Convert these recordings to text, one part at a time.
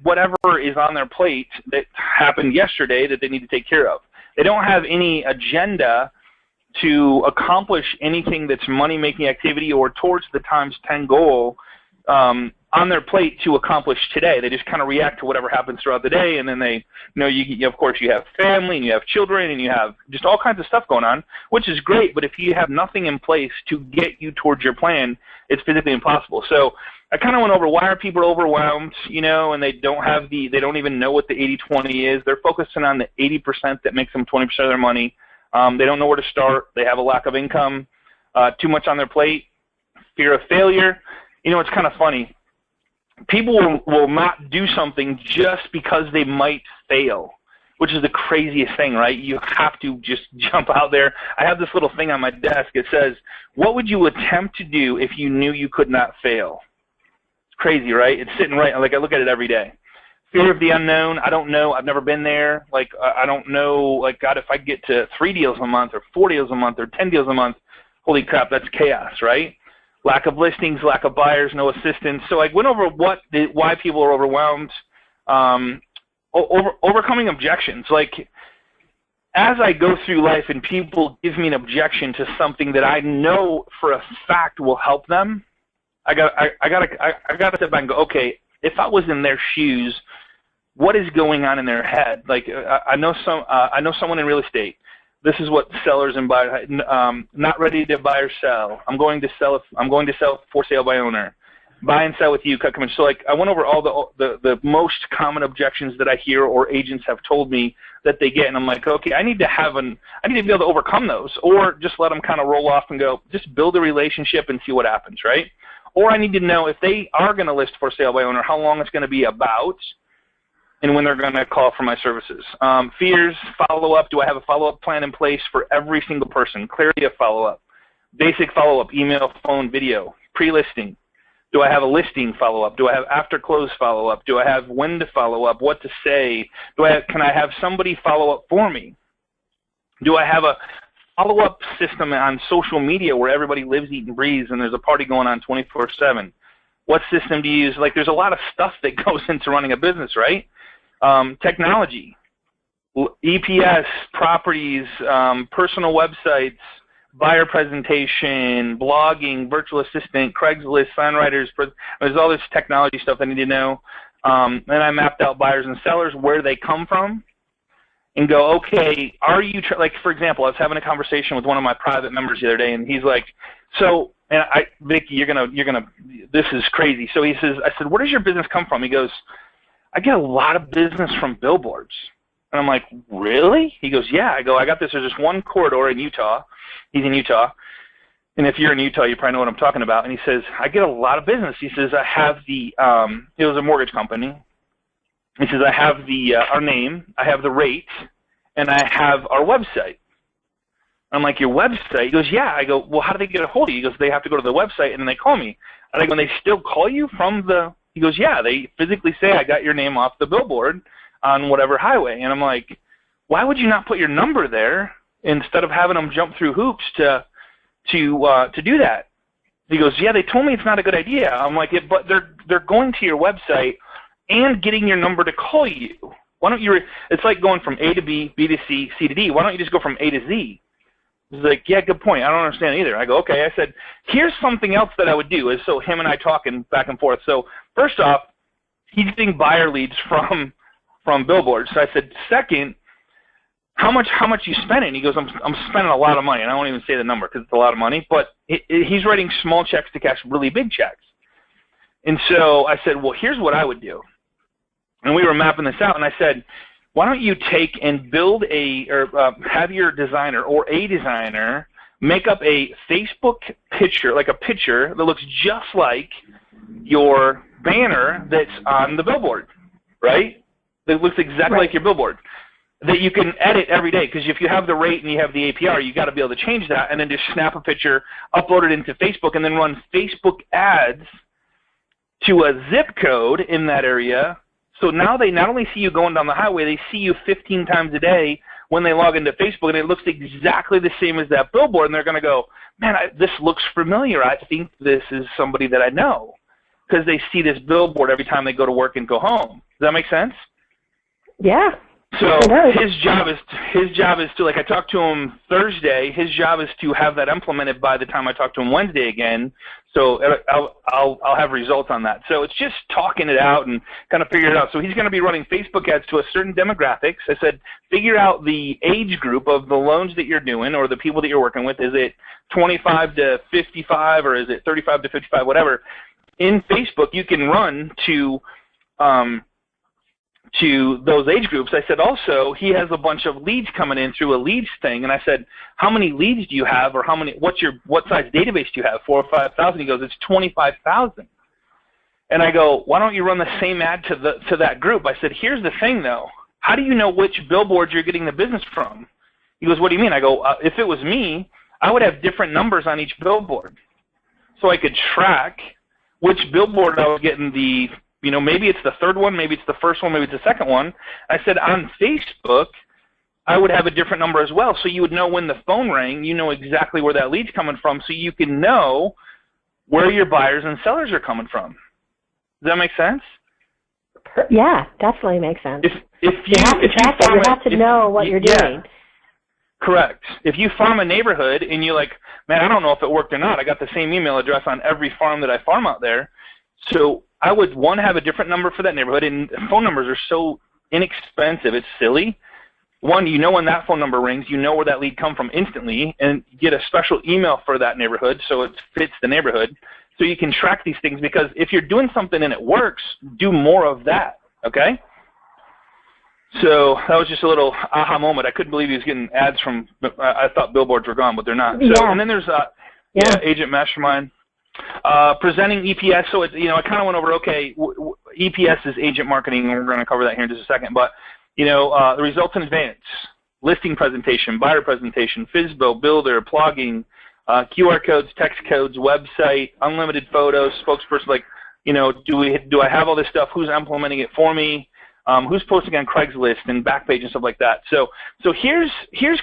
whatever is on their plate that happened yesterday that they need to take care of. They don't have any agenda to accomplish anything that's money-making activity or towards the times 10 goal on their plate to accomplish today. They just kind of react to whatever happens throughout the day, and then they, of course, you have family, and you have children, and you have just all kinds of stuff going on, which is great, but if you have nothing in place to get you towards your plan, it's physically impossible. So I kind of went over why are people overwhelmed, and they don't even know what the 80-20 is. They're focusing on the 80% that makes them 20% of their money. They don't know where to start. They have a lack of income, too much on their plate, fear of failure. It's kind of funny. People will not do something just because they might fail, which is the craziest thing, right? You have to just jump out there. I have this little thing on my desk. It says, what would you attempt to do if you knew you could not fail? It's crazy, right? It's sitting right, like I look at it every day. Fear of the unknown. I don't know. I've never been there. Like, I don't know, like, God, if I get to 3 deals a month or 4 deals a month or 10 deals a month, holy crap, that's chaos, right? Lack of listings, lack of buyers, no assistance. So I went over why people are overwhelmed, overcoming objections. Like, as I go through life and people give me an objection to something that I know for a fact will help them, I gotta step back and go, okay, if I was in their shoes, what is going on in their head? Like, I know someone in real estate. This is what sellers and buyers, not ready to buy or sell. I'm going to sell for sale by owner. Buy and sell with you, cut commission. So, like, I went over all the most common objections that I hear or agents have told me that they get, and I'm like, okay, I need to be able to overcome those, or just let them kind of roll off and go, just build a relationship and see what happens, right? Or I need to know if they are going to list for sale by owner, how long it's going to be about, and when they're going to call for my services. Fears, follow-up. Do I have a follow-up plan in place for every single person? Clarity of follow-up. Basic follow-up, email, phone, video. Pre-listing. Do I have a listing follow-up? Do I have after-close follow-up? Do I have when to follow up? What to say? Can I have somebody follow up for me? Do I have a follow-up system on social media where everybody lives, eats, and breathes, and there's a party going on 24/7? What system do you use? Like, there's a lot of stuff that goes into running a business, right? Technology, EPS, properties, personal websites, buyer presentation, blogging, virtual assistant, Craigslist, sign writers. There's all this technology stuff I need to know. Then I mapped out buyers and sellers, where they come from, and go, okay, are you, like, for example, I was having a conversation with one of my private members the other day, and he's like, so, and Vicky, this is crazy. So he says, I said, where does your business come from? He goes, I get a lot of business from billboards. And I'm like, really? He goes, yeah. I go, there's this one corridor in Utah. He's in Utah. And if you're in Utah, you probably know what I'm talking about. And he says, I get a lot of business. He says, I have it was a mortgage company. He says, I have our name, I have the rate, and I have our website. I'm like, your website? He goes, yeah. I go, well, how do they get a hold of you? He goes, they have to go to the website, and then they call me. And I go, and they still call you from the... He goes, yeah, they physically say, I got your name off the billboard on whatever highway. And I'm like, why would you not put your number there instead of having them jump through hoops to do that? He goes, yeah, they told me it's not a good idea. I'm like, yeah, but they're going to your website and getting your number to call you. Why don't you? It's like going from A to B, B to C, C to D. Why don't you just go from A to Z? He's like, yeah, good point. I don't understand either. I go, okay. I said, here's something else that I would do. So him and I talking back and forth. So first off, he's getting buyer leads from billboards. So I said, second, how much you spending? He goes, I'm spending a lot of money. And I won't even say the number because it's a lot of money. But he's writing small checks to cash really big checks. And so I said, well, here's what I would do. And we were mapping this out. And I said, why don't you take and build have your designer or a designer make up a Facebook picture, like a picture that looks just like your banner that's on the billboard, right? That looks exactly like your billboard, that you can edit every day. Because if you have the rate and you have the APR, you got to be able to change that, and then just snap a picture, upload it into Facebook, and then run Facebook ads to a zip code in that area. So now they not only see you going down the highway, they see you 15 times a day when they log into Facebook, and it looks exactly the same as that billboard, and they're going to go, man, this looks familiar. I think this is somebody that I know. because they see this billboard every time they go to work and go home. Does that make sense? Yeah. So his job is to, like, I talked to him Thursday. His job is to have that implemented by the time I talk to him Wednesday again. So I'll have results on that. So it's just talking it out and kind of figure it out. So he's going to be running Facebook ads to a certain demographics. I said, figure out the age group of the loans that you're doing or the people that you're working with. Is it 25 to 55 or is it 35 to 55, whatever. In Facebook, you can run to those age groups. I said also he has a bunch of leads coming in through a leads thing, and I said, how many leads do you have, or what size database do you have? 4,000 or 5,000? He goes, it's 25,000. And I go, why don't you run the same ad to that group? I said, here's the thing though, how do you know which billboards you're getting the business from? He goes, what do you mean? I go, if it was me, I would have different numbers on each billboard, so I could track which billboard I was getting the. Maybe it's the third one, maybe it's the first one, maybe it's the second one. I said on Facebook, I would have a different number as well. So you would know when the phone rang, you know exactly where that lead's coming from, so you can know where your buyers and sellers are coming from. Does that make sense? Yeah, definitely makes sense. If you have to track that, you have to know what you're doing. Correct. If you farm a neighborhood and you're like, man, I don't know if it worked or not. I got the same email address on every farm that I farm out there. So I would, one, have a different number for that neighborhood, and phone numbers are so inexpensive, it's silly. One, you know when that phone number rings, you know where that lead come from instantly, and get a special email for that neighborhood so it fits the neighborhood. So you can track these things, because if you're doing something and it works, do more of that, okay? So that was just a little aha moment. I couldn't believe he was getting ads from, I thought billboards were gone, but they're not. So, and then there's Agent Mastermind. Presenting EPS, so it's, I kind of went over, okay, EPS is agent marketing, and we're going to cover that here in just a second, but, the results in advance, listing presentation, buyer presentation, FSBO, builder, blogging, QR codes, text codes, website, unlimited photos, spokesperson, like, do I have all this stuff? Who's implementing it for me? Who's posting on Craigslist and Backpage and stuff like that? So here's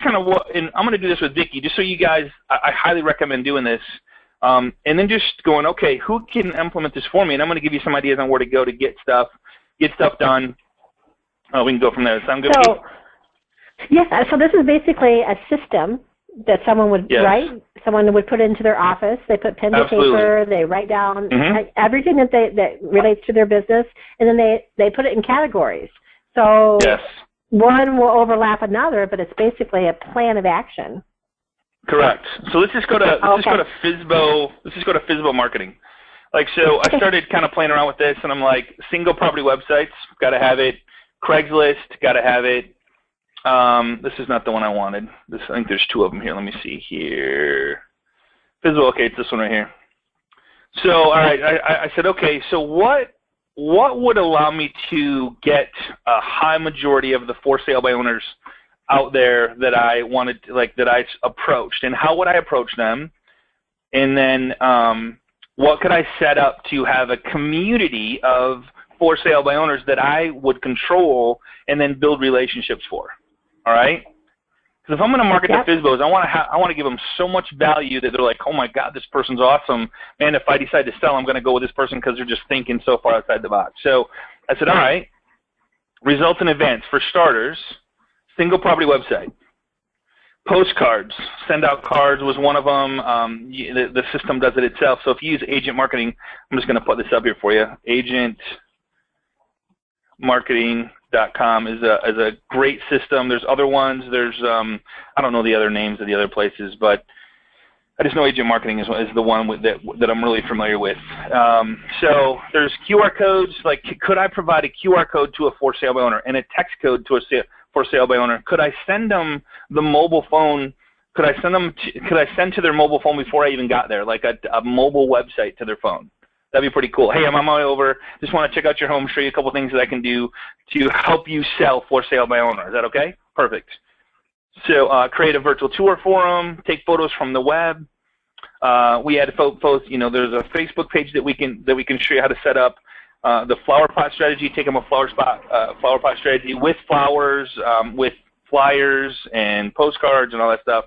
kind of what, and I'm going to do this with Vicky, just so you guys, I highly recommend doing this. And then just going, okay, who can implement this for me? And I'm going to give you some ideas on where to go to get stuff done. We can go from there. Sound good? So, yeah, so this is basically a system that someone would write. Someone would put into their office. They put pen to paper. They write down everything that relates to their business, and then they put it in categories. So one will overlap another, but it's basically a plan of action. Correct. So let's just go to FSBO. Let's just go to FSBO marketing. Like, so I started kind of playing around with this, and I'm like, single property websites, got to have it. Craigslist, got to have it. This is not the one I wanted. I think there's two of them here. Let me see here. FSBO. Okay, it's this one right here. So, all right, I said, okay. So what would allow me to get a high majority of the for sale by owners out there that I wanted to, that I approached, and how would I approach them? And then what could I set up to have a community of for sale by owners that I would control and then build relationships for? All right? Because if I'm going to market to FSBOs, I want to give them so much value that they're like, oh my God, this person's awesome. Man, if I decide to sell, I'm going to go with this person because they're just thinking so far outside the box. So I said, all right, results in advance. For starters, single property website. Postcards, send out cards was one of them. The system does it itself. So if you use agent marketing, I'm just going to put this up here for you. Agentmarketing.com is a great system. There's other ones. There's I don't know the other names of the other places, but I just know agent marketing is the one that I'm really familiar with. So there's QR codes. Like, could I provide a QR code to a for sale by owner and a text code to a for sale by owner? Could I send them the mobile phone? Could I send to their mobile phone before I even got there, like a mobile website to their phone? That'd be pretty cool. Hey, I'm on my way over. Just want to check out your home, show you a couple things that I can do to help you sell for sale by owner. Is that okay? Perfect. So create a virtual tour for them. Take photos from the web. We add photos. There's a Facebook page that we can show you how to set up. The flower pot strategy. Take them a flower pot strategy with flowers, with flyers and postcards and all that stuff.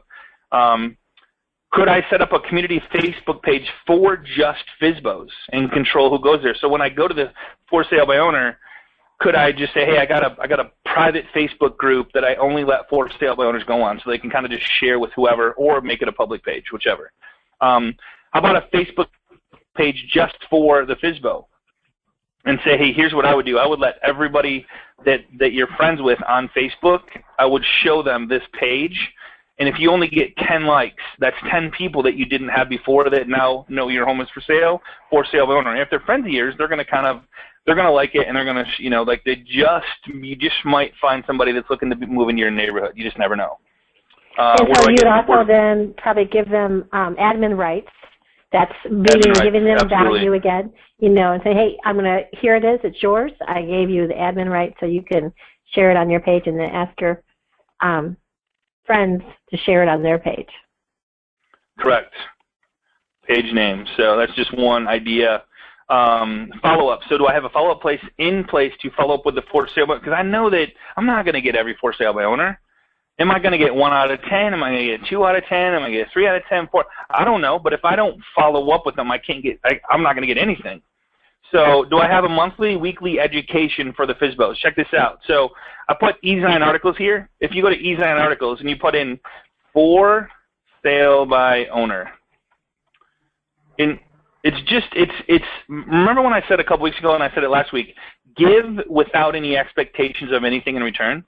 Could I set up a community Facebook page for just FSBOs and control who goes there? So when I go to the For Sale by Owner, could I just say, hey, I got a private Facebook group that I only let For Sale by Owners go on, so they can kind of just share with whoever, or make it a public page, whichever. How about a Facebook page just for the FSBO? And say, hey, here's what I would do. I would let everybody that you're friends with on Facebook, I would show them this page. And if you only get 10 likes, that's 10 people that you didn't have before that now know your home is for sale by owner. And if they're friends of yours, they're going to like it, and they're going to, you just might find somebody that's looking to move into your neighborhood. You just never know. And so you'd also then probably give them admin rights. That's giving them value again, and say, hey, here it is, it's yours. I gave you the admin rights so you can share it on your page, and then ask your friends to share it on their page. Correct. Page name. So that's just one idea. Follow-up. So do I have a follow-up in place to follow up with the For Sale by? Because I know that I'm not going to get every For Sale by Owner. Am I going to get 1 out of 10? Am I going to get 2 out of 10? Am I going to get 3 out of 10? 4? I don't know. But if I don't follow up with them, I'm not going to get anything. So do I have a monthly, weekly education for the FSBOs? Check this out. So I put E-Zine articles here. If you go to E-Zine articles and you put in For Sale by Owner, remember when I said a couple weeks ago, and I said it last week, give without any expectations of anything in return?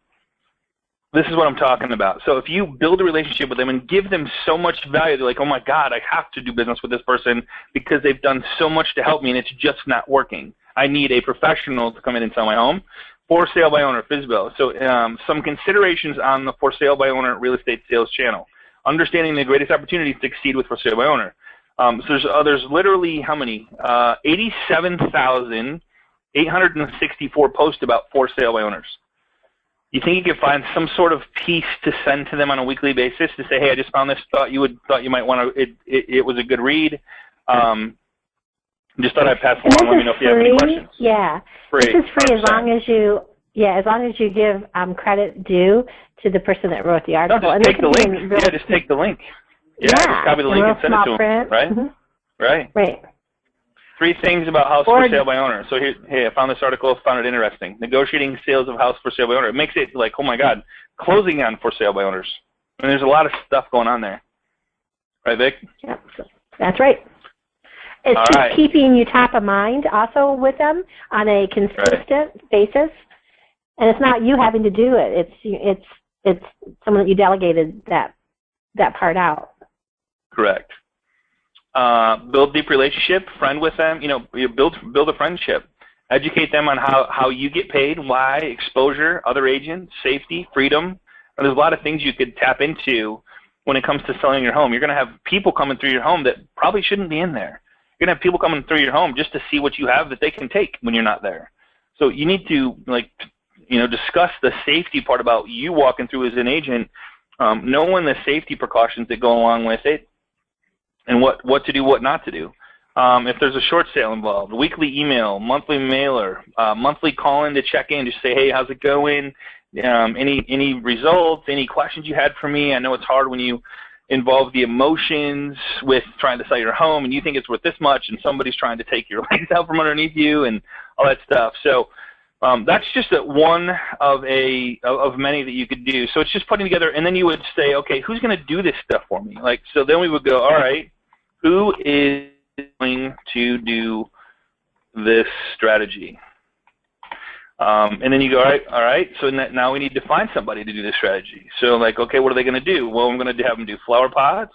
This is what I'm talking about. So if you build a relationship with them and give them so much value, they're like, oh my God, I have to do business with this person because they've done so much to help me and it's just not working. I need a professional to come in and sell my home. For Sale by Owner, FSBO. So some considerations on the For Sale by Owner real estate sales channel. Understanding the greatest opportunities to succeed with For Sale by Owner. So there's literally how many? 87,864 posts about For Sale by Owners. You think you could find some sort of piece to send to them on a weekly basis to say, hey, I just found this, thought you might want to, it was a good read. Just thought I'd pass along. Let me know if you have any questions. Yeah. Free. This is free 100%. as long as you give credit due to the person that wrote the article. No, just take the link. Just take the link. Yeah, just copy the link and send it to them. Right? Mm-hmm. Right. 3 things about house for sale by owner. So here, hey, I found this article, found it interesting. Negotiating sales of house for sale by owner. It makes it like, oh my God, closing on for sale by owners. And there's a lot of stuff going on there. Right, Vic? Yeah, that's right. It's just keeping you top of mind also with them on a consistent basis. And it's not you having to do it. It's someone that you delegated that part out. Correct. Build deep relationship, friend with them, you build a friendship. Educate them on how you get paid, why, exposure, other agents, safety, freedom. And there's a lot of things you could tap into when it comes to selling your home. You're going to have people coming through your home that probably shouldn't be in there. You're going to have people coming through your home just to see what you have that they can take when you're not there. So you need to discuss the safety part about you walking through as an agent, knowing the safety precautions that go along with it, and what to do, what not to do. If there's a short sale involved, weekly email, monthly mailer, monthly call-in to check in, just say, hey, how's it going? Any results, any questions you had for me? I know it's hard when you involve the emotions with trying to sell your home and you think it's worth this much and somebody's trying to take your legs out from underneath you and all that stuff. So that's just one of many that you could do. So it's just putting together, and then you would say, okay, who's going to do this stuff for me? So then we would go, all right, who is going to do this strategy? And then you go, all right, so now we need to find somebody to do this strategy. So okay, what are they going to do? Well, I'm going to have them do flower pots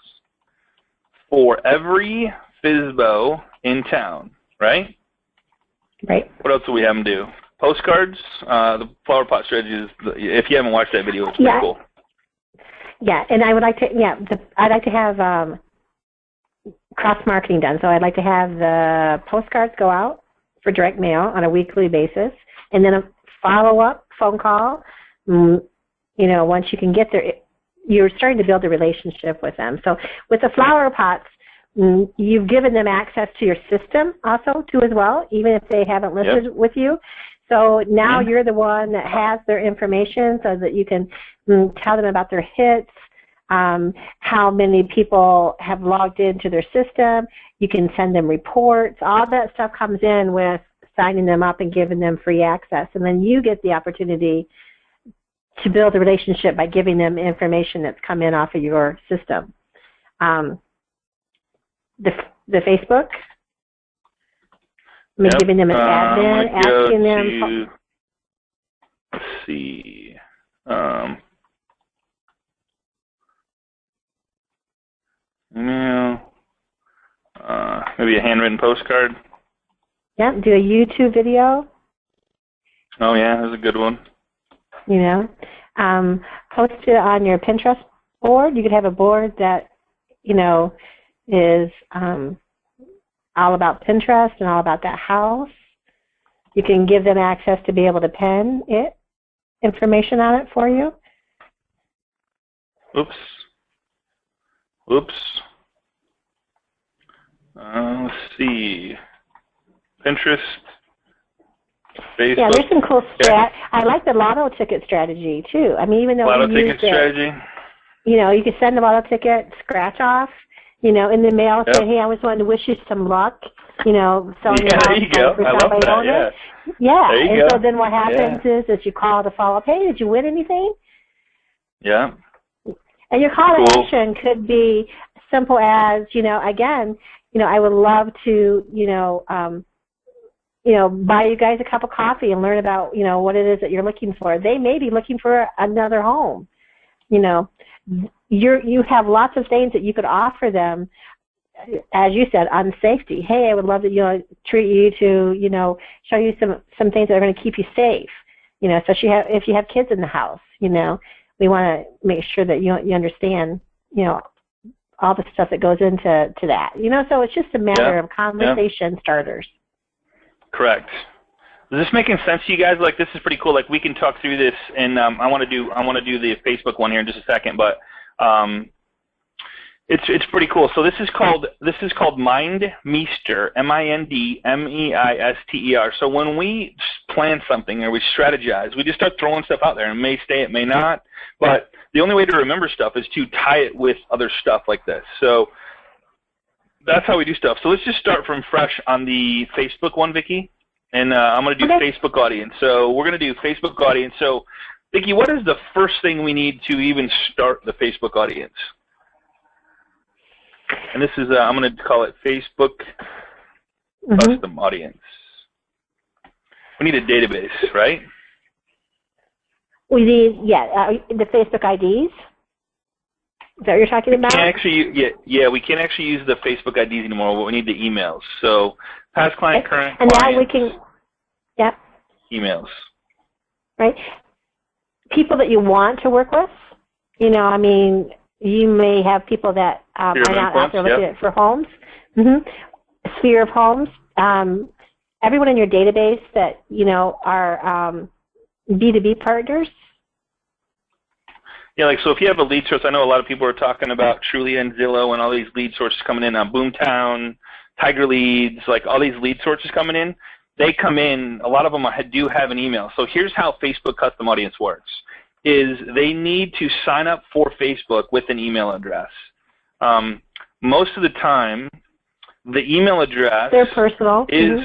for every FSBO in town, right? Right. What else do we have them do? Postcards. The flower pot strategy is, if you haven't watched that video, it's pretty cool. Yeah, and I would like to, I'd like to have cross-marketing done. So I'd like to have the postcards go out for direct mail on a weekly basis, and then a follow-up phone call. Once you can get there, you're starting to build a relationship with them. So with the flower pots, you've given them access to your system also too as well, even if they haven't listed with you. So now you're the one that has their information so that you can tell them about their hits, how many people have logged into their system. You can send them reports. All that stuff comes in with signing them up and giving them free access. And then you get the opportunity to build a relationship by giving them information that's come in off of your system. The Facebook, giving them an admin, asking them. Let's see. Maybe a handwritten postcard. Yeah, do a YouTube video. Oh yeah, that's a good one. Post it on your Pinterest board. You could have a board that, is all about Pinterest and all about that house. You can give them access to be able to pen information on it for you. Oops. Let's see. Pinterest, Facebook. Yeah, there's some cool I like the lotto ticket strategy too. I mean, even though lotto ticket strategy. You can send a lotto ticket, scratch off, in the mail, say, hey, I was wanting to wish you some luck, selling your house. There you go. I love that, yeah. Yeah, there you and go. So then what happens is you call to follow up, hey, did you win anything? Yeah. And your call to action could be simple as, again, I would love to, buy you guys a cup of coffee and learn about, what it is that you're looking for. They may be looking for another home. You have lots of things that you could offer them, as you said, on safety. Hey, I would love to, treat you to, show you some things that are going to keep you safe. Especially if you have kids in the house, we want to make sure that you understand, all the stuff that goes into that. So it's just a matter of conversation starters. Correct. Is this making sense to you guys? Like, this is pretty cool. Like, we can talk through this, and I want to do the Facebook one here in just a second, but it's pretty cool. So this is called MindMeister, MINDMEISTER. So when we plan something or we strategize, we just start throwing stuff out there. It may stay, it may not, but the only way to remember stuff is to tie it with other stuff like this. So that's how we do stuff. So let's just start from fresh on the Facebook one, Vicki. And I'm going to do Facebook audience. So we're going to do Facebook audience. So, Vicki, what is the first thing we need to even start the Facebook audience? And this is, I'm going to call it Facebook Custom Audience. We need a database, right? We need, the Facebook IDs. Is that what you're talking about? We can't actually use the Facebook IDs anymore, but we need the emails. So past client, current and client. And now we can, emails. Right. People that you want to work with. You may have people that are not out there looking for homes. Sphere of homes. Everyone in your database that, are B2B partners. Yeah, so if you have a lead source, I know a lot of people are talking about Trulia and Zillow and all these lead sources coming in on Boomtown, Tiger Leads, like all these lead sources coming in. They come in, a lot of them do have an email. So here's how Facebook Custom Audience works, is they need to sign up for Facebook with an email address. Most of the time, the email address their personal is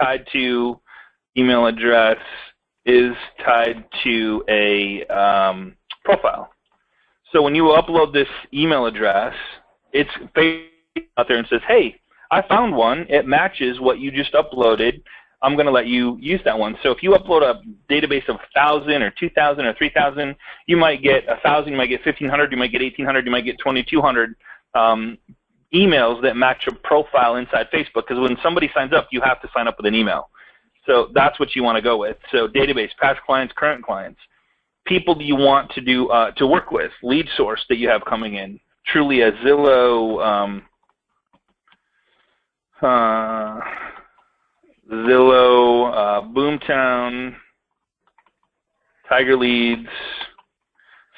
tied to email address is tied to a profile. So when you upload this email address, it's out there and says, hey, I found one. It matches what you just uploaded. I'm going to let you use that one. So if you upload a database of 1,000 or 2,000 or 3,000, you might get 1,000, you might get 1,500, you might get 1,800, you might get 2,200 emails that match a profile inside Facebook, because when somebody signs up, you have to sign up with an email. So that's what you want to go with. So database, past clients, current clients, people you want to do to work with, lead source that you have coming in, Trulia, Zillow, Boomtown, Tiger Leads.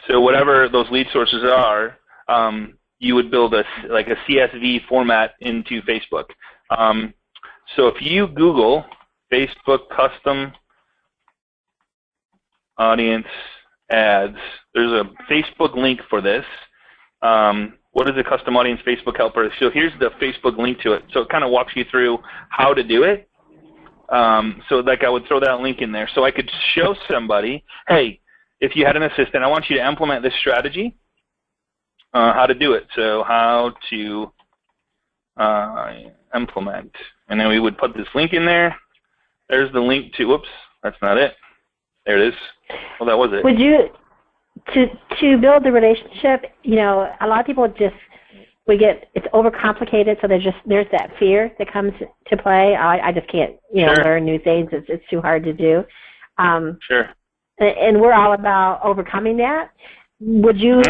So whatever those lead sources are, you would build a CSV format into Facebook. So if you Google Facebook Custom Audience ads. There's a Facebook link for this. What is a custom audience Facebook helper? So here's the Facebook link to it. So it kind of walks you through how to do it. So like I would throw that link in there. So I could show somebody, hey, if you had an assistant, I want you to implement this strategy, how to do it. So how to implement. And then we would put this link in there. There's the link to, whoops, that's not it. There it is. Well, that was it. Would you, to build the relationship, you know, a lot of people just, it's overcomplicated, so there's that fear that comes to play. I just can't, you know, learn new things. It's too hard to do. Sure. And we're all about overcoming that. Would you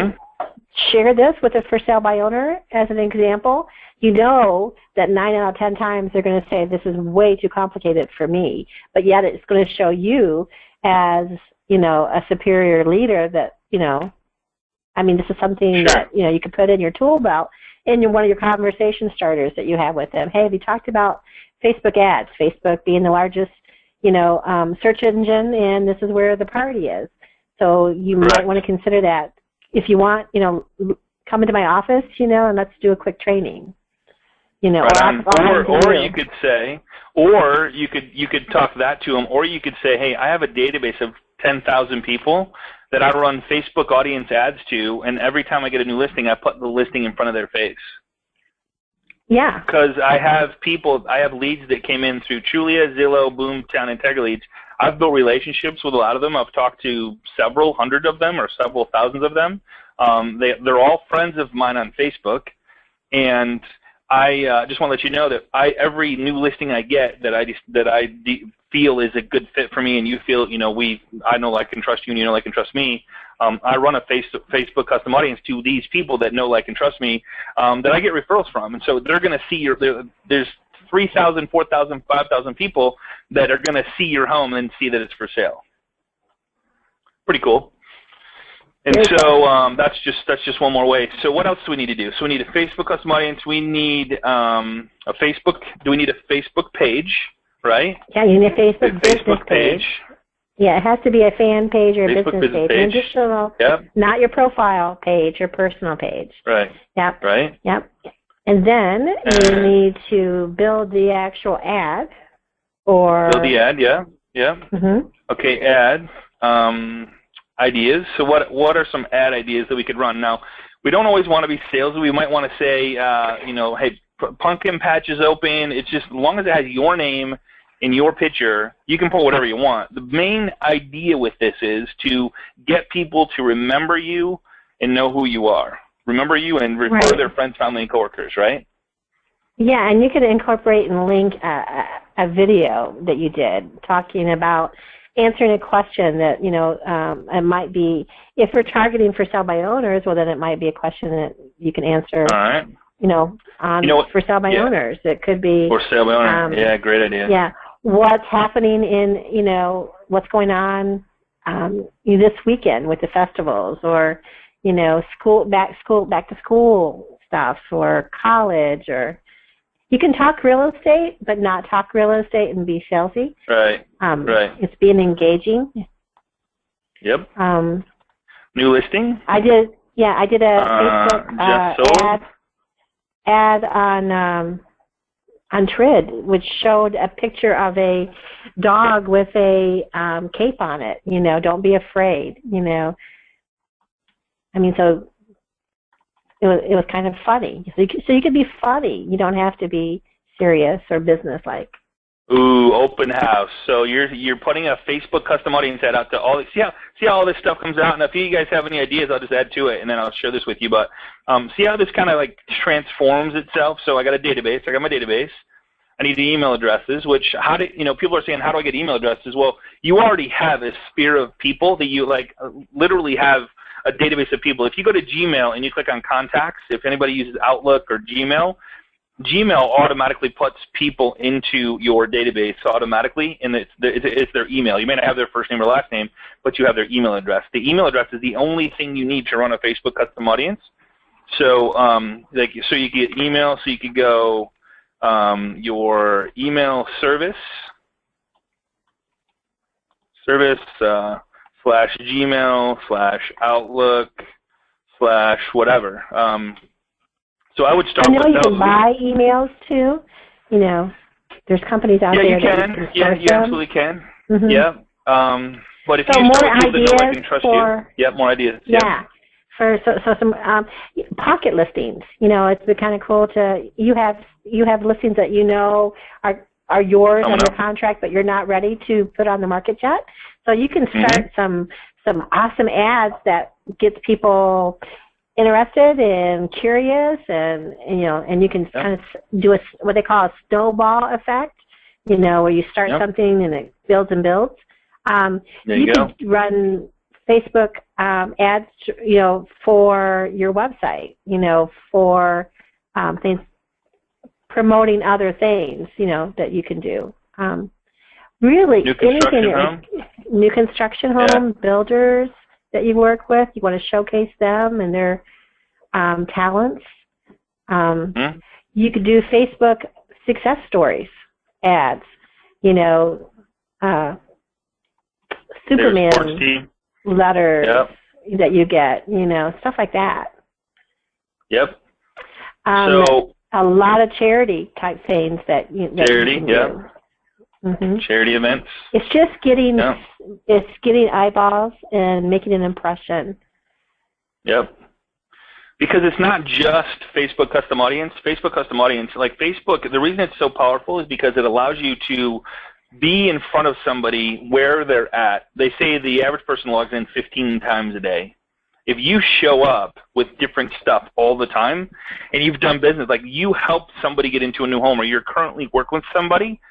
share this with a for sale by owner as an example? You know that 9 out of 10 times they're going to say, this is way too complicated for me, but yet it's going to show you as, you know, a superior leader that, you know, I mean, this is something that, you know, you could put in your tool belt in one of your conversation starters that you have with them. Hey, have you talked about Facebook ads? Facebook being the largest, you know, search engine, and this is where the party is. So you might want to consider that. If you want, you know, come into my office, you know, and let's do a quick training. You know, or you could say, or you could talk that to them, or you could say, hey, I have a database of 10,000 people that I run Facebook audience ads to, and every time I get a new listing, I put the listing in front of their face. Yeah. Because I have leads that came in through Trulia, Zillow, Boomtown, and IntegraLeads. I've built relationships with a lot of them. I've talked to several hundred of them or several thousands of them. They're all friends of mine on Facebook, and I just want to let you know that every new listing I get that I feel is a good fit for me, and you feel, you know, I know, like, and trust you, and you know, like, and trust me. I run a Facebook custom audience to these people that know, like, and trust me, that I get referrals from, and so they're going to see there's 3,000, 4,000, 5,000 people that are going to see your home and see that it's for sale. Pretty cool. And so that's just one more way. So what else do we need to do? So we need a Facebook custom audience. We need a Facebook. Do we need a Facebook page, right? Yeah, you need a Facebook business page. Yeah, it has to be a fan page or a business page. An additional, not your profile page, your personal page. Right. Yep. Right. Yep. And then you need to build the actual ad, or build the ad. Yeah. Yeah. Okay. Ad. Ideas. So what are some ad ideas that we could run? Now, we don't always want to be salesy. We might want to say, you know, hey, pumpkin patch is open. It's just, as long as it has your name in your picture, you can put whatever you want. The main idea with this is to get people to remember you and know who you are. Remember you and refer their friends, family, and coworkers, right? Yeah, and you could incorporate and link a video that you did talking about answering a question that, you know, it might be, if we're targeting for sale by owners, well, then it might be a question that you can answer, you know, for sale by owners. It could be. For sale by owners. Yeah, great idea. Yeah. What's happening in, you know, what's going on this weekend with the festivals, or, you know, back to school stuff, or college, or you can talk real estate, but not talk real estate and be salesy. Right. Right. It's being engaging. Yep. New listing. I did a Facebook ad on Trid, which showed a picture of a dog with a cape on it. You know, don't be afraid. You know, I mean, so. It was kind of funny. So you could be funny. You don't have to be serious or business-like. Ooh, open house. So you're putting a Facebook custom audience ad out to all. See how all this stuff comes out. And if you guys have any ideas, I'll just add to it, and then I'll share this with you. But see how this kind of like transforms itself. So I got a database. I got my database. I need the email addresses. Which people are saying, how do I get email addresses? Well, you already have a sphere of people that you literally have a database of people. If you go to Gmail and you click on contacts, if anybody uses Outlook or Gmail automatically puts people into your database automatically, and it's their email. You may not have their first name or last name, but you have their email address. The email address is the only thing you need to run a Facebook custom audience. So, so you get email. So you could go your email service / /Gmail/Outlook/whatever. So I would start with those. I know you can buy emails too. You know, there's companies out there you that can. You absolutely can. Mm-hmm. Yeah. But if so you more start with people that know I can trust for, you. Yeah, more ideas. Yeah. So some pocket listings. You know, it's been kind of cool to you have listings that you know are yours under contract, but you're not ready to put on the market yet. So you can start some awesome ads that gets people interested and curious, and you know, and you can kind of do what they call a snowball effect. You know, where you start something and it builds and builds. You could run Facebook ads, you know, for your website, you know, for things, promoting other things, you know, that you can do. Really, new construction home builders that you work with, you want to showcase them and their talents. You could do Facebook success stories ads, you know, Superman letters that you get, you know, stuff like that. Yep. So a lot of charity type things that you can do. Charity events. It's just getting eyeballs and making an impression. Yep. Because it's not just Facebook custom audience. Facebook custom audience, like Facebook, the reason it's so powerful is because it allows you to be in front of somebody where they're at. They say the average person logs in 15 times a day. If you show up with different stuff all the time and you've done business, like you helped somebody get into a new home or you're currently working with somebody,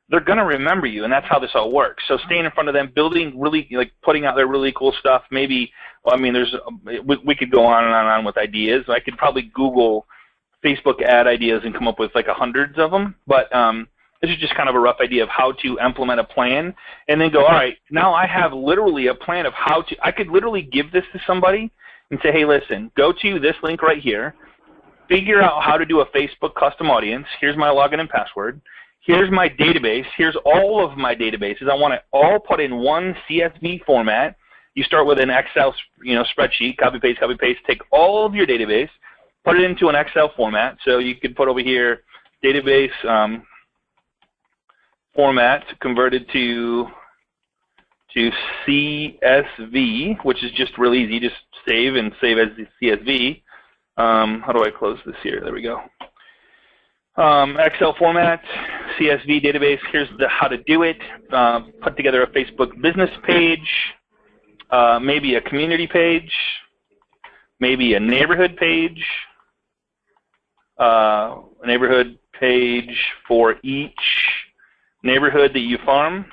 they're going to remember you, and that's how this all works. So staying in front of them, building really, like putting out their really cool stuff. Maybe, well, I mean, we could go on and on with ideas. I could probably Google Facebook ad ideas and come up with like hundreds of them, but this is just kind of a rough idea of how to implement a plan and then go, all right, now I have literally a plan of how to, I could literally give this to somebody and say, hey, listen, go to this link right here, figure out how to do a Facebook custom audience. Here's my login and password. Here's my database. Here's all of my databases. I want it all put in one CSV format. You start with an Excel, spreadsheet, copy, paste, take all of your database, put it into an Excel format. So you could put over here database format converted to CSV, which is just real easy. Just save as the CSV. How do I close this here? There we go. Excel format, CSV database. Here's how to do it. Put together a Facebook business page, maybe a community page, maybe a neighborhood page for each neighborhood that you farm.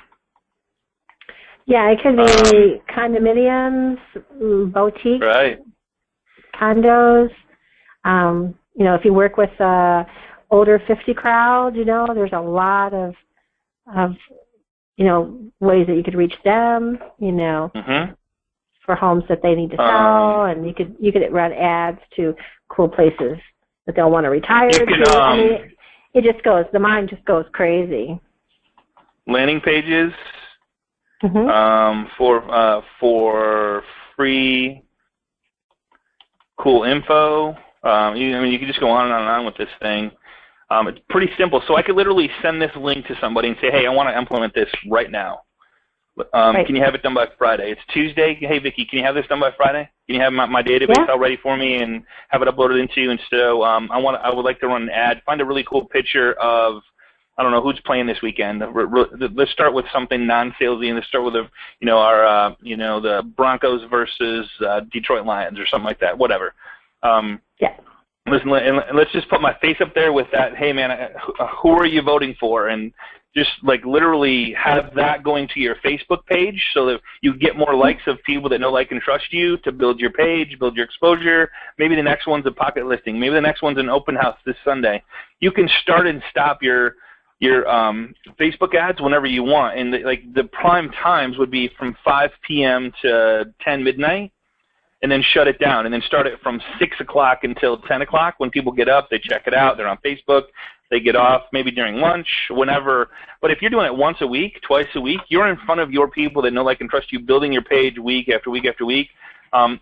Yeah, it could be condominiums, boutiques, condos. If you work with older 50 crowd, there's a lot of ways that you could reach them, for homes that they need to sell, and you could run ads to cool places that they'll want to retire to. It just goes, the mind just goes crazy. Landing pages for free cool info. You can just go on and on with this thing. It's pretty simple. So I could literally send this link to somebody and say, hey, I want to implement this right now. Can you have it done by Friday? It's Tuesday. Hey, Vicki, can you have this done by Friday? Can you have my database all ready for me and have it uploaded into you? And so I would like to run an ad. Find a really cool picture of, I don't know who's playing this weekend. Let's start with something non-salesy, and let's start with the Broncos versus Detroit Lions or something like that. Whatever. Listen, and let's just put my face up there with that. Hey, man, who are you voting for? And just like literally have that going to your Facebook page so that you get more likes of people that know, like, and trust you to build your page, build your exposure. Maybe the next one's a pocket listing. Maybe the next one's an open house this Sunday. You can start and stop your Facebook ads whenever you want. And the prime times would be from 5 p.m. to 10 midnight. And then shut it down, and then start it from 6 o'clock until 10 o'clock. When people get up, they check it out. They're on Facebook. they get off, maybe during lunch, whenever. But if you're doing it once a week, twice a week, you're in front of your people that know, like, and trust you, building your page week after week after week.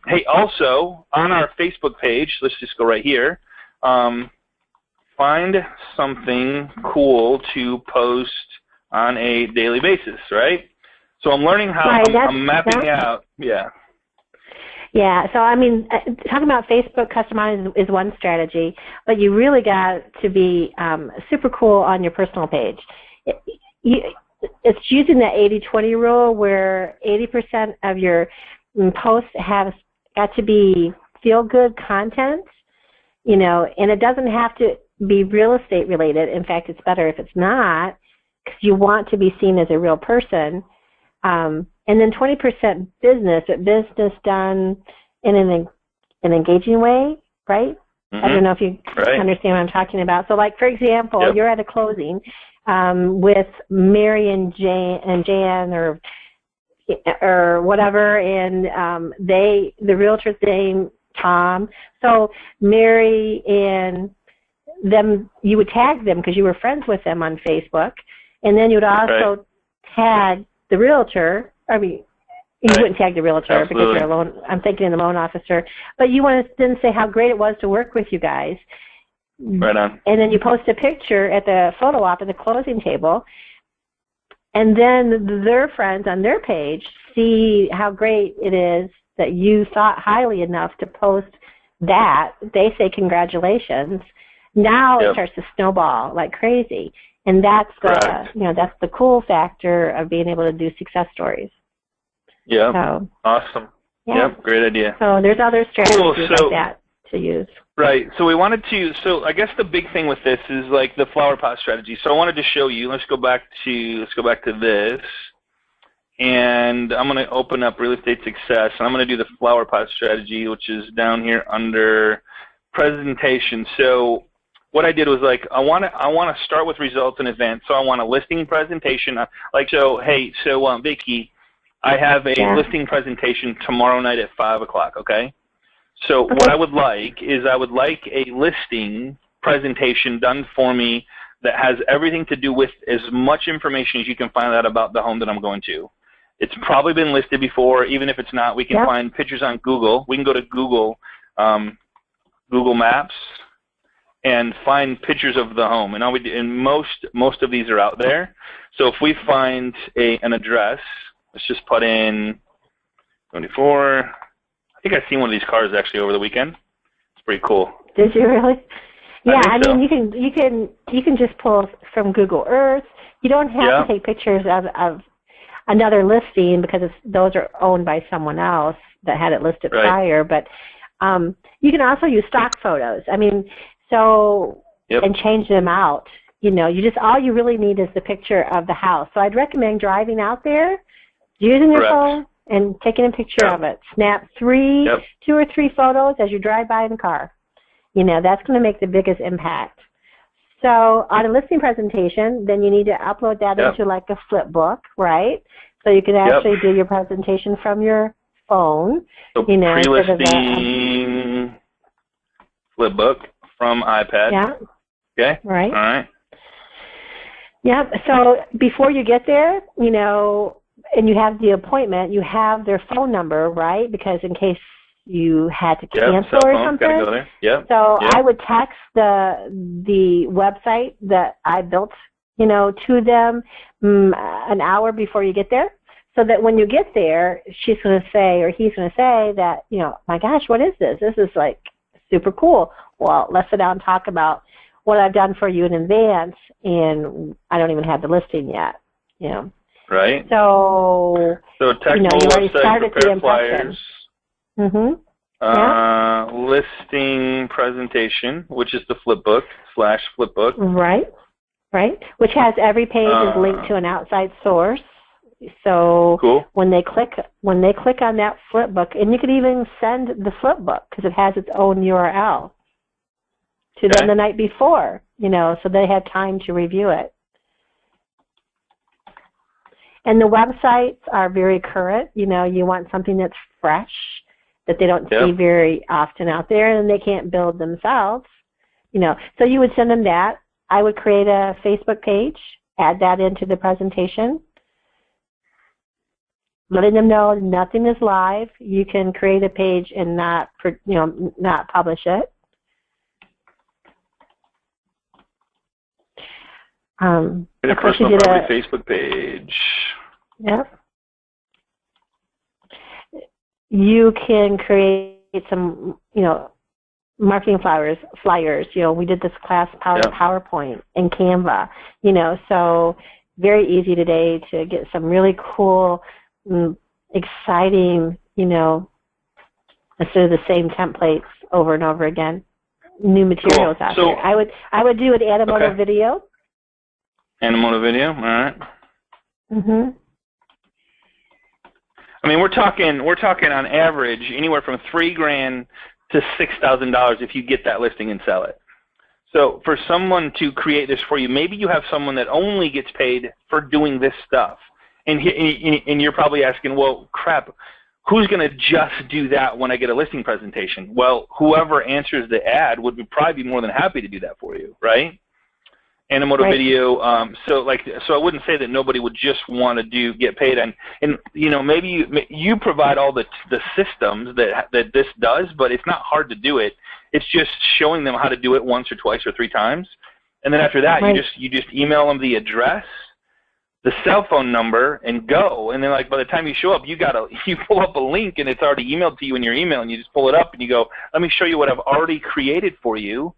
Hey, also, on our Facebook page, let's just go right here, find something cool to post on a daily basis, right? So I'm learning how I'm mapping out. Yeah. Yeah, so I mean, talking about Facebook customizing is one strategy, but you really got to be super cool on your personal page. It's using the 80-20 rule where 80% of your posts have got to be feel-good content, you know, and it doesn't have to be real estate related. In fact, it's better if it's not, because you want to be seen as a real person. And then 20% business, but business done in an engaging way, right? Mm-hmm. I don't know if you understand what I'm talking about. So, like, for example, you're at a closing with Mary and Jan or whatever, and the realtor's name Tom. So Mary and them, you would tag them because you were friends with them on Facebook, and then you would also tag the realtor. I mean, you wouldn't tag the realtor because you're a loan. I'm thinking of the loan officer, but you want to then say how great it was to work with you guys. Right on. And then you post a picture at the photo op at the closing table, and then their friends on their page see how great it is that you thought highly enough to post that. They say congratulations. Now it starts to snowball like crazy, and that's that's the cool factor of being able to do success stories. Yeah. So, awesome. Yeah. Yep. Great idea. So there's other strategies like that to use. Right. So we wanted to. So I guess the big thing with this is like the flower pot strategy. So I wanted to show you. Let's go back to this, and I'm going to open up real estate success, and I'm going to do the flower pot strategy, which is down here under presentation. So what I did was like I want to start with results in advance. So I want a listing presentation. Vicki, I have a listing presentation tomorrow night at 5 o'clock. Okay. So what I would like is a listing presentation done for me that has everything to do with as much information as you can find out about the home that I'm going to. It's probably been listed before. Even if it's not, we can find pictures on Google. We can go to Google Maps and find pictures of the home. And most of these are out there. So if we find an address, let's just put in 24. I think I've seen one of these cars actually over the weekend. It's pretty cool. Did you really? Yeah, I so. mean, you can just pull from Google Earth. You don't have to take pictures of another listing because those are owned by someone else that had it listed prior. But you can also use stock photos. I mean, and change them out. You know, all you really need is the picture of the house. So I'd recommend driving out there, using your phone, and taking a picture of it. Snap 2 or 3 photos as you drive by in the car. You know, that's going to make the biggest impact. So on a listing presentation, then you need to upload that into like a flip book, right? So you can actually do your presentation from your phone. So pre-listing flip book from iPad. Yeah. Okay. Right. All right. Yeah. So before you get there, you know, and you have the appointment, you have their phone number, right? Because in case you had to cancel or something. Gotta go there. I would text the website that I built, you know, to them an hour before you get there, so that when you get there, she's going to say, or he's going to say that, you know, my gosh, what is this? This is like super cool. Well, let's sit down and talk about what I've done for you in advance, and I don't even have the listing yet, you know. Right. So technical you already started the flyers. Mm-hmm. Listing presentation, which is the flipbook/flipbook. Right. Which has every page is linked to an outside source. So when they click on that flipbook, and you could even send the flipbook because it has its own URL to them the night before, you know, so they have time to review it. And the websites are very current. You know, you want something that's fresh, that they don't see very often out there, and they can't build themselves. You know, so you would send them that. I would create a Facebook page, add that into the presentation, letting them know nothing is live. You can create a page and not publish it. A personal private Facebook page. Yep. You can create some, marketing flyers. We did this class PowerPoint and Canva. So very easy today to get some really cool, exciting, instead of the same templates over and over again, new materials out there. I would do an Animoto video. Animoto video, all right. Mhm. I mean, we're talking on average anywhere from $3,000 to $6,000 if you get that listing and sell it. So for someone to create this for you, maybe you have someone that only gets paid for doing this stuff, and you're probably asking, well, crap, who's going to just do that when I get a listing presentation? Well, whoever answers the ad would probably be more than happy to do that for you, right? Animoto video. So I wouldn't say that nobody would just want to get paid, and maybe you provide all the systems that this does, but it's not hard to do it. It's just showing them how to do it once or twice or 3 times, and then after that you just email them the address, the cell phone number, and go. And then by the time you show up, you pull up a link and it's already emailed to you in your email, and you just pull it up and you go, let me show you what I've already created for you.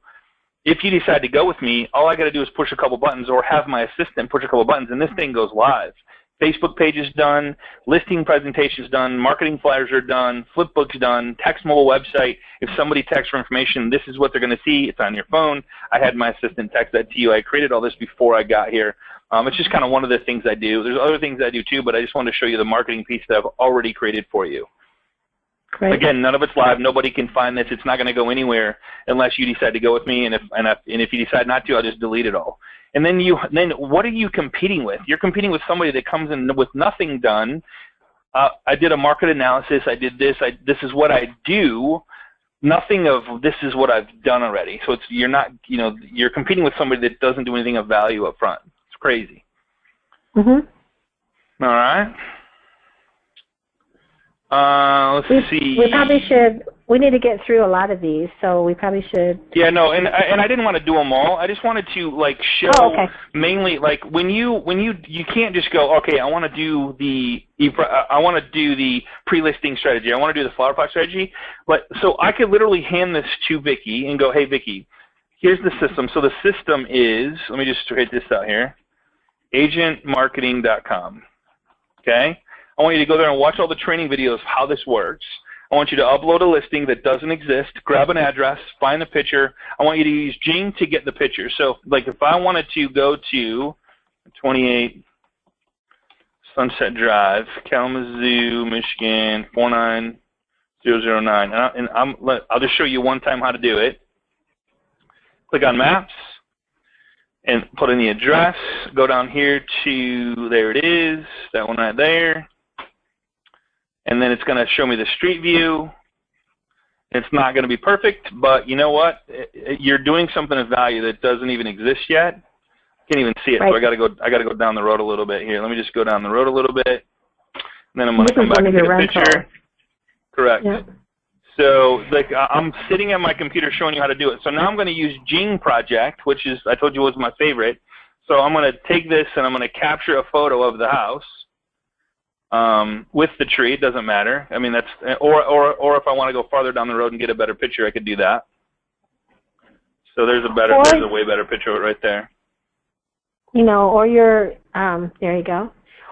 If you decide to go with me, all I got to do is push a couple buttons or have my assistant push a couple buttons, and this thing goes live. Facebook page is done, listing presentations done, marketing flyers are done, flipbook's done, text mobile website. If somebody texts for information, this is what they're going to see. It's on your phone. I had my assistant text that to you. I created all this before I got here. It's just kind of one of the things I do. There's other things I do too, but I just wanted to show you the marketing piece that I've already created for you. Great. Again, none of it's live. Nobody can find this. It's not going to go anywhere unless you decide to go with me. And if you decide not to, I'll just delete it all. And then what are you competing with? You're competing with somebody that comes in with nothing done. I did a market analysis. I did this. This is what I do. Nothing of this is what I've done already. So you're competing with somebody that doesn't do anything of value up front. It's crazy. Mhm. All right. Let's see. We probably should. We need to get through a lot of these, so we probably should. Yeah, no, and I didn't want to do them all. I just wanted to show mainly when you can't just go, okay, I want to do the pre-listing strategy. I want to do the flower pot strategy. But so I could literally hand this to Vicki and go, hey, Vicki, here's the system. So the system is, let me just write this out here, agentmarketing.com. Okay. I want you to go there and watch all the training videos of how this works. I want you to upload a listing that doesn't exist, grab an address, find the picture. I want you to use Jing to get the picture. So, if I wanted to go to 28 Sunset Drive, Kalamazoo, Michigan, 49009, and I'll just show you one time how to do it. Click on Maps and put in the address. Go down here to, there it is, that one right there. And then it's going to show me the street view. It's not going to be perfect, but you know what? You're doing something of value that doesn't even exist yet. I can't even see it, so I got to go down the road a little bit here. Let me just go down the road a little bit, and then I'm going to come back and get a picture. Correct. Yep. So I'm sitting at my computer showing you how to do it. So now I'm going to use Jing Project, which is, I told you, was my favorite. So I'm going to take this and I'm going to capture a photo of the house. With the tree, it doesn't matter. I mean, or if I want to go farther down the road and get a better picture, I could do that. So there's a way better picture of it right there. Or your, there you go.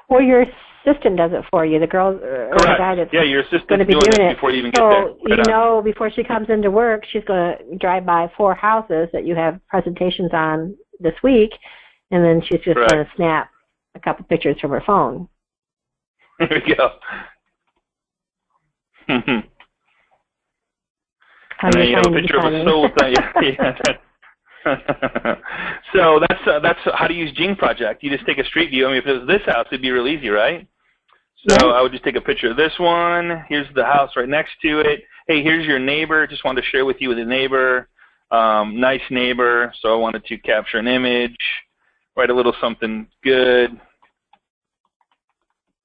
Or your assistant does it for you. The girl or the guy that's your assistant's going to be doing it before you even get there. So before she comes into work, she's going to drive by 4 houses that you have presentations on this week, and then she's just going to snap a couple pictures from her phone. There we go. And then you have a picture of a soul. So that's how to use Jing Project. You just take a street view. I mean, if it was this house, it'd be real easy, right? So I would just take a picture of this one. Here's the house right next to it. Hey, here's your neighbor. Just wanted to share with you with the neighbor. Nice neighbor, so I wanted to capture an image, write a little something good.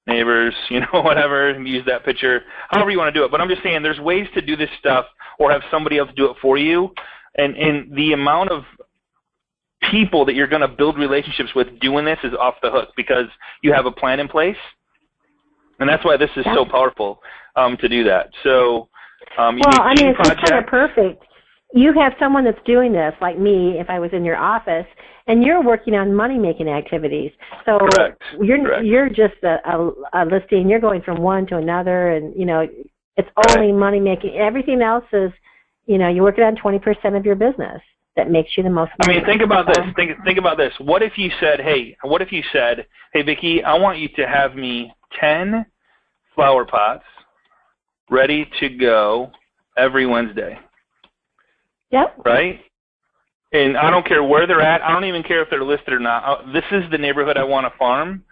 Neighbors, whatever, use that picture, however you want to do it. But I'm just saying there's ways to do this stuff or have somebody else do it for you. And the amount of people that you're going to build relationships with doing this is off the hook because you have a plan in place. And that's why this is so powerful to do that. So, it's kind of perfect. You have someone that's doing this, like me, if I was in your office, and you're working on money-making activities. So Correct. You're just a listing. You're going from one to another, and, it's only money-making. Everything else is, you're working on 20% of your business that makes you the most money. Think about this. Think about this. What if you said, hey, Vicki, I want you to have me 10 flower pots ready to go every Wednesday. Yep. Right? And I don't care where they're at. I don't even care if they're listed or not. This is the neighborhood I want to farm,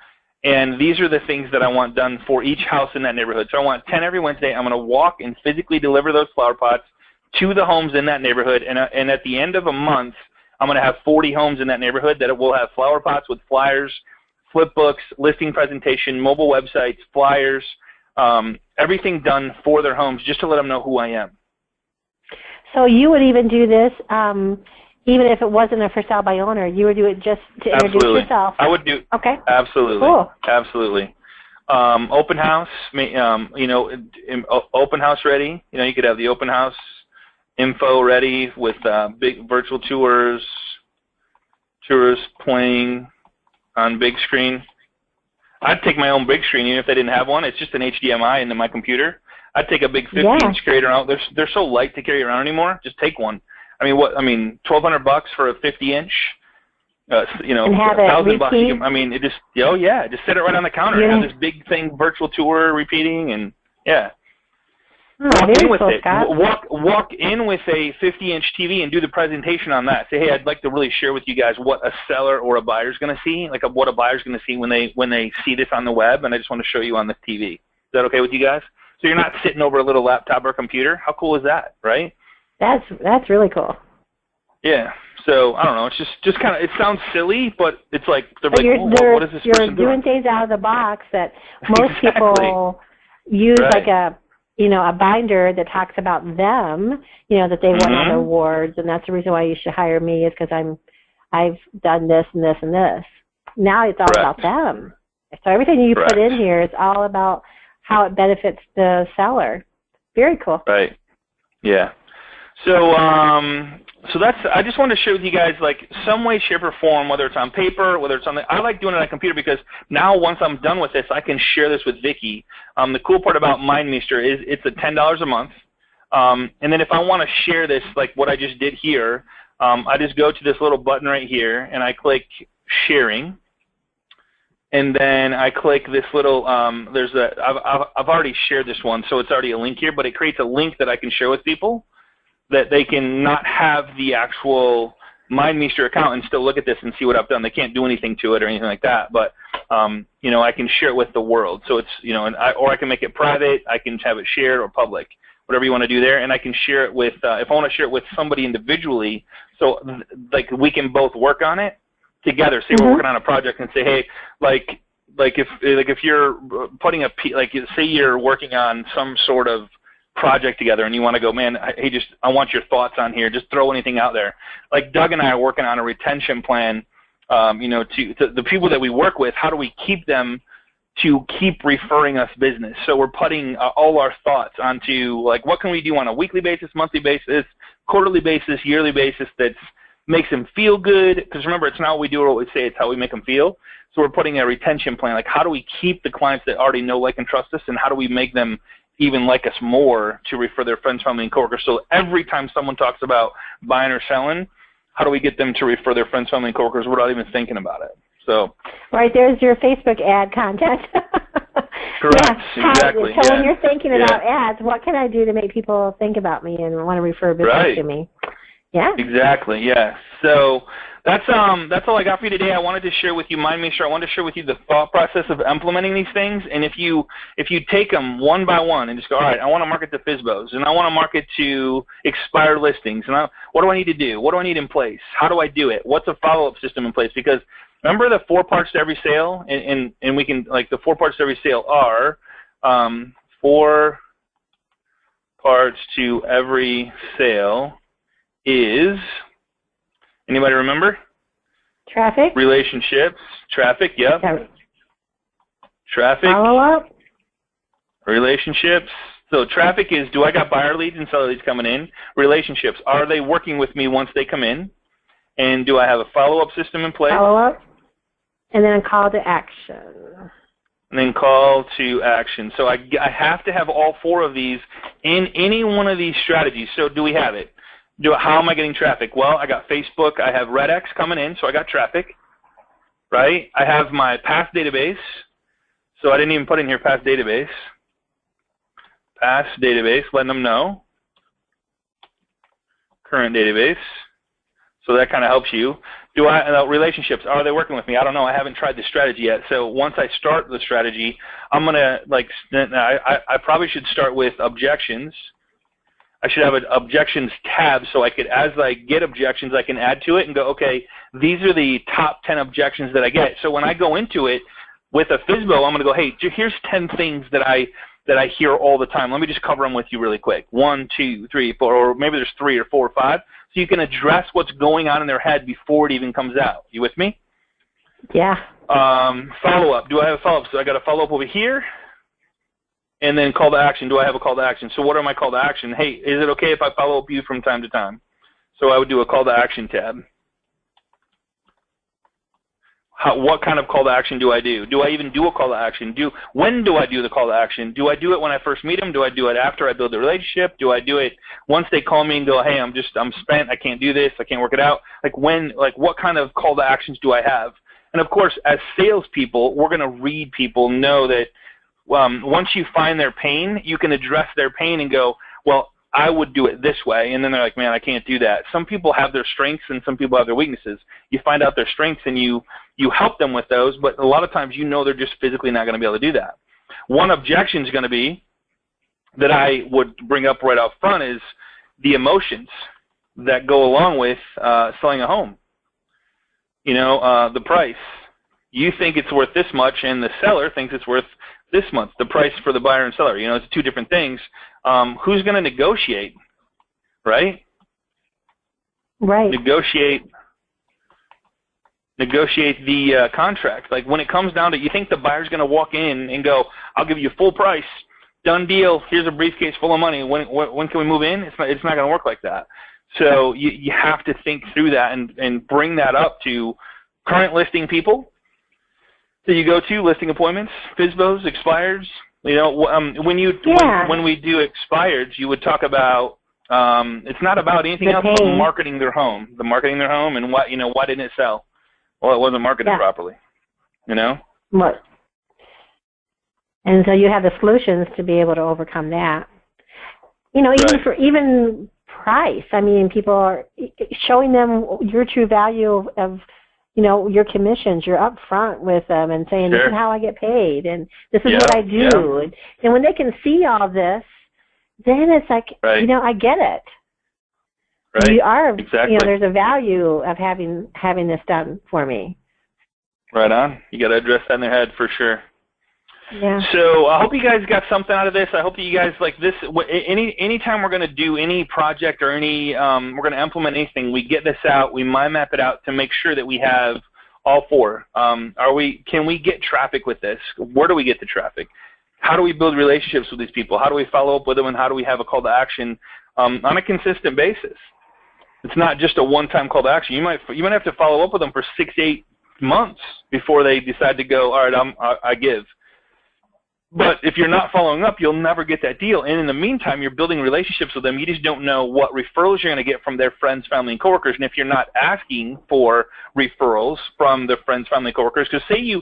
and these are the things that I want done for each house in that neighborhood. So I want 10 every Wednesday. I'm going to walk and physically deliver those flower pots to the homes in that neighborhood, and at the end of a month, I'm going to have 40 homes in that neighborhood that will have flower pots with flyers, flip books, listing presentation, mobile websites, flyers, everything done for their homes just to let them know who I am. So you would even do this, even if it wasn't a for sale by owner, you would do it just to introduce yourself. I would do. Okay. Absolutely. Cool. Absolutely. Open house, open house ready. You could have the open house info ready with big virtual tours playing on big screen. I'd take my own big screen even if they didn't have one. It's just an HDMI into my computer. I'd take a big 50-inch carry around. They're so light to carry around anymore. Just take one. $1,200 for a 50-inch. $1,000. Just set it right on the counter and have this big thing, virtual tour repeating, and walk in with it. Walk in with a 50-inch TV and do the presentation on that. Say, hey, I'd like to really share with you guys what a seller or a buyer's going to see, what a buyer's going to see when they see this on the web, and I just want to show you on the TV. Is that okay with you guys? So you're not sitting over a little laptop or computer. How cool is that, right? That's really cool. Yeah. So I don't know. It's just kind of. It sounds silly, but it's like they're like, what is this person doing? You're doing things out of the box that most people use, like a binder that talks about them. That they won on awards, and that's the reason why you should hire me is because I've done this and this and this. Now it's all about them. So everything you put in here is all about how it benefits the seller. Very cool. Right. Yeah. So that's. I just wanted to share with you guys some way, shape, or form, whether it's on paper, whether it's on I like doing it on a computer because now once I'm done with this, I can share this with Vicki. The cool part about MindMeister is it's $10 a month, and then if I want to share this, like what I just did here, I just go to this little button right here and I click sharing. And then I click this little, I've already shared this one, so it's already a link here, but it creates a link that I can share with people that they can not have the actual MindMeister account and still look at this and see what I've done. They can't do anything to it or anything like that, but, I can share it with the world. So it's, or I can make it private, I can have it shared or public, whatever you want to do there, and I can share it with, if I want to share it with somebody individually, so we can both work on it together. Say we're working on a project and say, hey, if you're putting say you're working on some sort of project together and you want to go, man, I want your thoughts on here. Just throw anything out there. Like Doug and I are working on a retention plan. To the people that we work with, how do we keep them to keep referring us business? So we're putting all our thoughts onto what can we do on a weekly basis, monthly basis, quarterly basis, yearly basis that's makes them feel good, because remember, it's not what we do or what we say, it's how we make them feel. So we're putting a retention plan, how do we keep the clients that already know, like, and trust us, and how do we make them even like us more to refer their friends, family, and coworkers? So every time someone talks about buying or selling, how do we get them to refer their friends, family, and coworkers without even thinking about it? So right there's your Facebook ad content. Correct. Exactly. So when you're thinking about ads, what can I do to make people think about me and want to refer business to me? Yeah. Exactly. Yeah. So That's all I got for you today. I wanted to share with you, I wanted to share with you the thought process of implementing these things. And if you take them one by one and just go, all right, I want to market to FSBOs, and I want to market to expired listings, and what do I need to do? What do I need in place? How do I do it? What's a follow-up system in place? Because remember the 4 parts to every sale, and we can, like, the 4 parts to every sale are 4 parts to every sale is, anybody remember? Traffic. Relationships. Traffic, yep. Traffic. Follow-up. Relationships. So traffic is, do I got buyer leads and seller leads coming in? Relationships, are they working with me once they come in? And do I have a follow-up system in place? Follow-up. And then a call to action. And then call to action. So I have to have all 4 of these in any one of these strategies. So do we have it? How am I getting traffic? Well, I got Facebook. I have RedX coming in, so I got traffic, right? I have my past database. So I didn't even put in here past database. Past database, letting them know. Current database. So that kind of helps you. Relationships, are they working with me? I don't know. I haven't tried the strategy yet. So once I start the strategy, I'm going to, I probably should start with objections. I should have an objections tab so I could, as I get objections, I can add to it and go, okay, these are the top 10 objections that I get. So when I go into it with a FSBO, I'm going to go, hey, here's 10 things that I hear all the time. Let me just cover them with you really quick. 1, 2, 3, 4, or maybe there's 3 or 4 or 5. So you can address what's going on in their head before it even comes out. You with me? Yeah. Follow-up. Do I have a follow-up? So I got a follow-up over here. And then call to action. Do I have a call to action? So what are my call to action? Hey, is it okay if I follow up you from time to time? So I would do a call to action tab. What kind of call to action do I do? Do I even do a call to action? When do I do the call to action? Do I do it when I first meet them? Do I do it after I build the relationship? Do I do it once they call me and go, hey, I'm spent, I can't do this, I can't work it out? What kind of call to actions do I have? And of course, as salespeople, we're going to read people, know that once you find their pain, you can address their pain and go, well, I would do it this way. And then they're like, man, I can't do that. Some people have their strengths and some people have their weaknesses. You find out their strengths and you help them with those, but a lot of times they're just physically not going to be able to do that. One objection is going to be that I would bring up right up front is the emotions that go along with selling a home. The price. You think it's worth this much and the seller thinks it's worth this much, the price for the buyer and seller. It's 2 different things. Who's going to negotiate, right? Right. Negotiate the contract. Like when it comes down to, you think the buyer's going to walk in and go, I'll give you full price, done deal, here's a briefcase full of money, when can we move in? It's not going to work like that. So you have to think through that and bring that up to current listing people. So you go to listing appointments, FSBOs, expireds. When we do expireds, you would talk about it's not about anything else but marketing their home. The marketing their home and why didn't it sell? Well, it wasn't marketed properly. What? And so you have the solutions to be able to overcome that. Even price. I mean, people are showing them your true value of your commissions, you're up front with them and saying, this is how I get paid, and this is what I do. Yeah. And when they can see all this, then it's like, I get it. Right. You are, exactly. There's a value of having this done for me. Right on. You got to address that in their head for sure. Yeah. So I hope you guys got something out of this. I hope that you guys like this. Anytime we're going to do any project or we're going to implement anything, we get this out, we mind map it out to make sure that we have all 4. Can we get traffic with this? Where do we get the traffic? How do we build relationships with these people? How do we follow up with them, and how do we have a call to action on a consistent basis? It's not just a one-time call to action. You might have to follow up with them for 6 to 8 months before they decide to go, all right, I give. But if you're not following up, you'll never get that deal. And in the meantime, you're building relationships with them. You just don't know what referrals you're going to get from their friends, family, and coworkers. And if you're not asking for referrals from their friends, family, and coworkers, because say you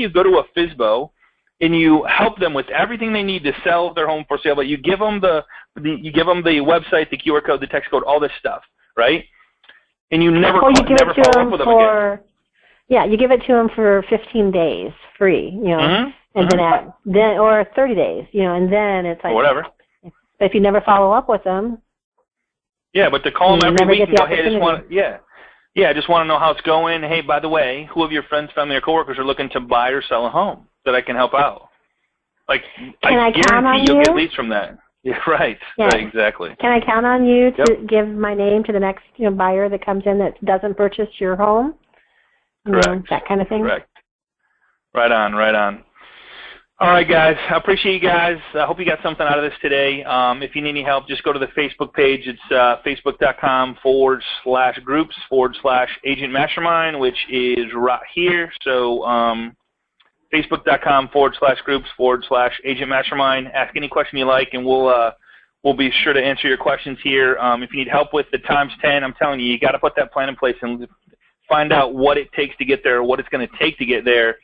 go to a FSBO and you help them with everything they need to sell their home for sale, but you give them the website, the QR code, the text code, all this stuff, right? And you never follow up with them again. Yeah, you give it to them for 15 days free, and then or 30 days, and then it's like, or whatever. But if you never follow up with them. Yeah, but to call them every week and go, hey, I just want to know how it's going. Hey, by the way, who of your friends, family, or coworkers are looking to buy or sell a home that I can help out? Like, I guarantee you'll get leads from that. Yeah, right. Yeah. Right, exactly. Can I count on you to give my name to the next buyer that comes in that doesn't purchase your home? Correct. That kind of thing? Correct. Right on, right on. All right, guys. I appreciate you guys. I hope you got something out of this today. If you need any help, just go to the Facebook page. It's facebook.com/groups/Agent Mastermind, which is right here. So facebook.com/groups/Agent Mastermind. Ask any question you like, and we'll be sure to answer your questions here. If you need help with the ×10, I'm telling you, you got to put that plan in place and find out what it takes to get there, what it's going to take to get there.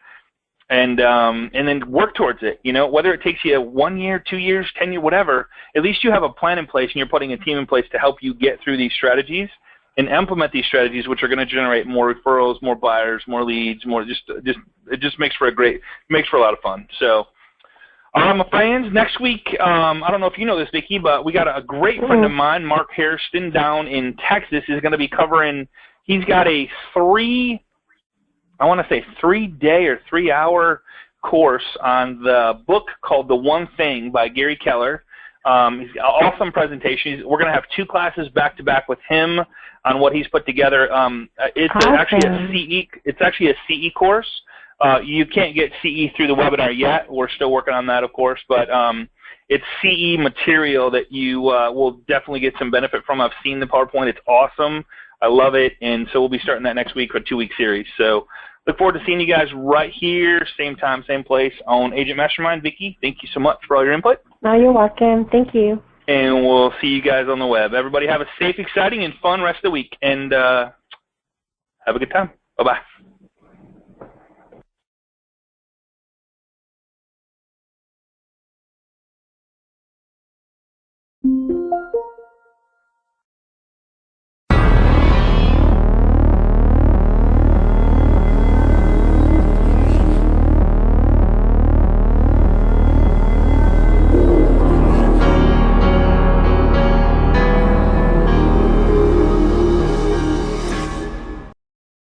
And then work towards it, whether it takes you 1 year, 2 years, 10 years, whatever, at least you have a plan in place and you're putting a team in place to help you get through these strategies and implement these strategies, which are going to generate more referrals, more buyers, more leads, more it just makes for a lot of fun. So, my friends, next week, I don't know if you know this, Vicki, but we got a great friend of mine, Mark Hairston, down in Texas, is going to be covering, he's got a 3-day or 3-hour course on the book called The One Thing by Gary Keller. He's got an awesome presentation. We're going to have 2 classes back-to-back with him on what he's put together. It's actually a CE course. You can't get CE through the webinar yet. We're still working on that, of course, but it's CE material that you will definitely get some benefit from. I've seen the PowerPoint. It's awesome. I love it, and so we'll be starting that next week for a 2-week series. So look forward to seeing you guys right here, same time, same place on Agent Mastermind. Vicki, thank you so much for all your input. Oh, you're welcome. Thank you. And we'll see you guys on the web. Everybody have a safe, exciting, and fun rest of the week, and have a good time. Bye-bye.